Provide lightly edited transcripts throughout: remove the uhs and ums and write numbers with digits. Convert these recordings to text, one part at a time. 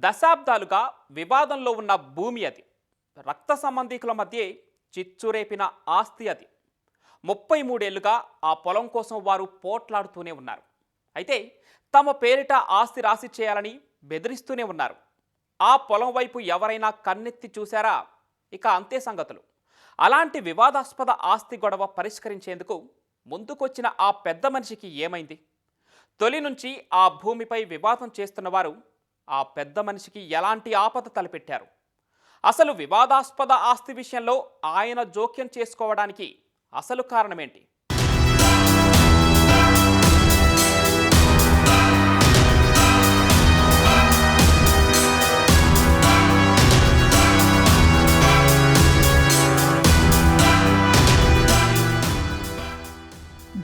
దశాబ్దాలుగా వివాదంలో ఉన్న భూమి అది. రక్త సంబంధికుల మధ్య చిచ్చురేపిన ఆస్తి అది. 33 ఏళ్లుగా ఆ పొలం కోసం వారు పోట్లాడుతూనే ఉన్నారు. అయితే తమ పేరిట ఆస్తి రాసి చేయాలని బెదిరిస్తూనే ఉన్నారు. ఆ పొలం వైపు ఎవరైనా కన్నెత్తి చూశారా? ఇక అంతే సంగతులు. అలాంటి వివాదాస్పద ఆస్తి గొడవ పరిష్కరించేందుకు ముందుకొచ్చిన ఆ పెద్ద మనిషికి ఏమైంది? తొలి నుంచి ఆ భూమిపై వివాదం చేస్తున్నవారు ఆ పెద్ద మనిషికి ఎలాంటి ఆపద తలపెట్టారు? అసలు వివాదాస్పద ఆస్తి విషయంలో ఆయన జోక్యం చేసుకోవడానికి అసలు కారణమేంటి?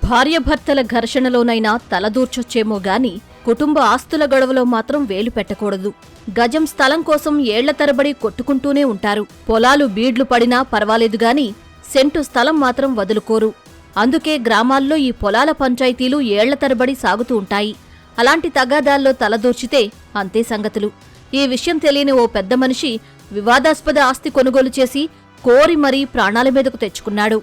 భార్యాభర్తల ఘర్షణలోనైనా తలదూర్చొచ్చేమో గాని కుటుంబ ఆస్తుల గొడవలో మాత్రం వేలు పెట్టకూడదు. గజం స్థలం కోసం ఏళ్ల తరబడి కొట్టుకుంటూనే ఉంటారు. పొలాలు బీడ్లు పడినా పర్వాలేదు గాని సెంటు స్థలం మాత్రం వదులుకోరు. అందుకే గ్రామాల్లో ఈ పొలాల పంచాయతీలు ఏళ్ల తరబడి సాగుతూ ఉంటాయి. అలాంటి తగాదాల్లో తలదూర్చితే అంతే సంగతులు. ఈ విషయం తెలియని ఓ పెద్ద మనిషి వివాదాస్పద ఆస్తి కొనుగోలు చేసి కోరి మరీ ప్రాణాల మీదకు తెచ్చుకున్నాడు.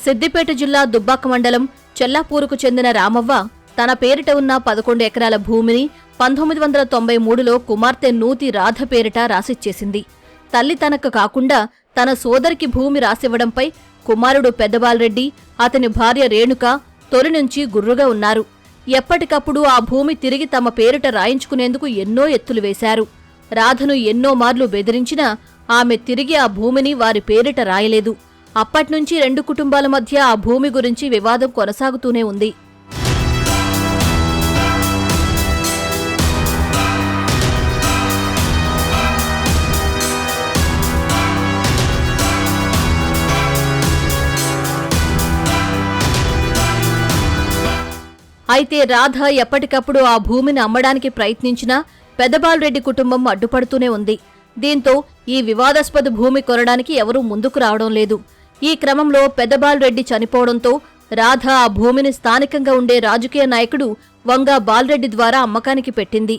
సిద్దిపేట జిల్లా దుబ్బాక మండలం చెల్లాపూరుకు చెందిన రామవ్వ తన పేరిట ఉన్న 11 ఎకరాల భూమిని 1993లో కుమార్తె నూతి రాధ పేరిట రాసిచ్చేసింది. తల్లి తనకు కాకుండా తన సోదరికి భూమి రాసివ్వడంపై కుమారుడు పెద్దబాలరెడ్డి, అతని భార్య రేణుక తొలి నుంచి గుర్రుగా ఉన్నారు. ఎప్పటికప్పుడు ఆ భూమి తిరిగి తమ పేరిట రాయించుకునేందుకు ఎన్నో ఎత్తులు వేశారు. రాధను ఎన్నో మార్లు బెదిరించినా ఆమె తిరిగి ఆ భూమిని వారి పేరిట రాయలేదు. అప్పట్నుంచి రెండు కుటుంబాల మధ్య ఆ భూమి గురించి వివాదం కొనసాగుతూనే ఉంది. అయితే రాధ ఎప్పటికప్పుడు ఆ భూమిని అమ్మడానికి ప్రయత్నించినా పెద్దబాలరెడ్డి కుటుంబం అడ్డుపడుతూనే ఉంది. దీంతో ఈ వివాదాస్పద భూమి కొనడానికి ఎవరూ ముందుకు రావడం లేదు. ఈ క్రమంలో పెద్దబాలరెడ్డి చనిపోవడంతో రాధ ఆ భూమిని స్థానికంగా ఉండే రాజకీయ నాయకుడు వంగా బాలరెడ్డి ద్వారా అమ్మకానికి పెట్టింది.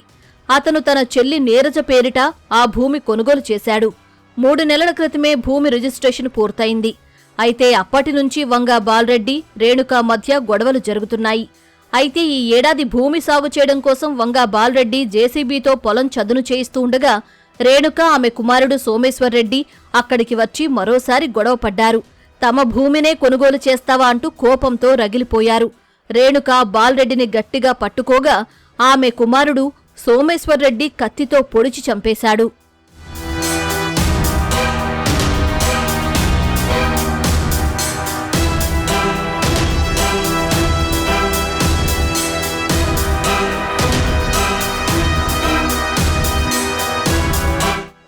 అతను తన చెల్లి నీరజ పేరిట ఆ భూమి కొనుగోలు చేశాడు. 3 నెలల క్రితమే భూమి రిజిస్ట్రేషన్ పూర్తయింది. అయితే అప్పటి నుంచి వంగా బాలరెడ్డి, రేణుక మధ్య గొడవలు జరుగుతున్నాయి. అయితే ఈ ఏడాది భూమి సాగు చేయడం కోసం వంగా బాలరెడ్డి జేసీబీతో పొలం చదును చేయిస్తూ ఉండగా రేణుక, ఆమె కుమారుడు సోమేశ్వర్రెడ్డి అక్కడికి వచ్చి మరోసారి గొడవ పడ్డారు. తమ భూమినే కొనుగోలు చేస్తావా అంటూ కోపంతో రగిలిపోయారు. రేణుక బాలరెడ్డిని గట్టిగా పట్టుకోగా ఆమె కుమారుడు సోమేశ్వర్రెడ్డి కత్తితో పొడిచి చంపేశాడు.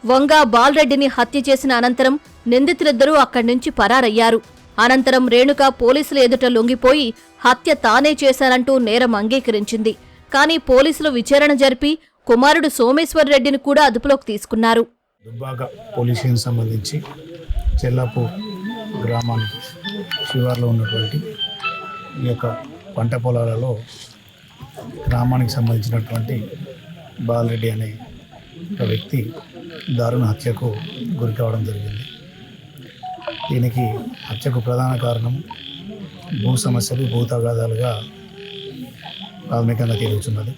వంగా బాలరెడ్డిని హత్య చేసిన అనంతరం నిందితులిద్దరూ అక్కడి నుంచి పరారయ్యారు. అనంతరం రేణుక పోలీసుల ఎదుట లొంగిపోయి హత్య తానే చేశానంటూ నేరం అంగీకరించింది. కానీ పోలీసులు విచారణ జరిపి కుమారుడు సోమేశ్వర్రెడ్డిని కూడా అదుపులోకి తీసుకున్నారు. దుబ్బాక పోలీస్ స్టేషన్ సంబంధించి చెల్లాపూర్ గ్రామానికి శివార్లో ఉన్నటువంటి ఈ యొక్క పంట పొలాలలో గ్రామానికి సంబంధించినటువంటి బాలరెడ్డి అనే ఒక వ్యక్తి దారుణ హత్యకు గురి కావడం జరిగింది. దీనికి హత్యకు ప్రధాన కారణం భూ సమస్యలు, భూ తగాదాలుగా ప్రాథమికంగా తేలుచున్నది.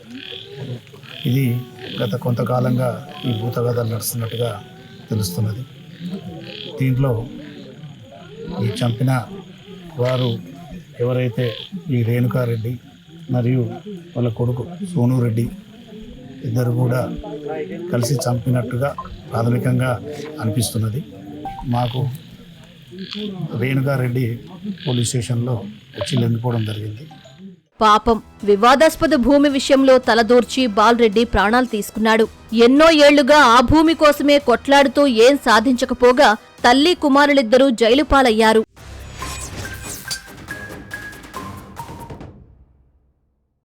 ఇది గత కొంతకాలంగా ఈ భూ తగాదాలు నడుస్తున్నట్టుగా తెలుస్తున్నది. దీంట్లో ఈ చంపిన వారు ఎవరైతే ఈ రేణుకారెడ్డి మరియు వాళ్ళ కొడుకు సోనూరెడ్డి ఇద్దరు కూడా కలిసి చంపినట్టుగా ప్రాథమికంగా అనిపిస్తున్నది. మాకు రేణుకారెడ్డి పోలీస్ స్టేషన్లో వచ్చి లొంగిపోవడం జరిగింది. పాపం, వివాదాస్పద భూమి విషయంలో తలదూర్చి బాలరెడ్డి ప్రాణాలు తీసుకున్నాడు. ఎన్నో ఏళ్లుగా ఆ భూమి కోసమే కొట్లాడుతూ ఏం సాధించకపోగా తల్లి కుమారులిద్దరూ జైలు పాలయ్యారు.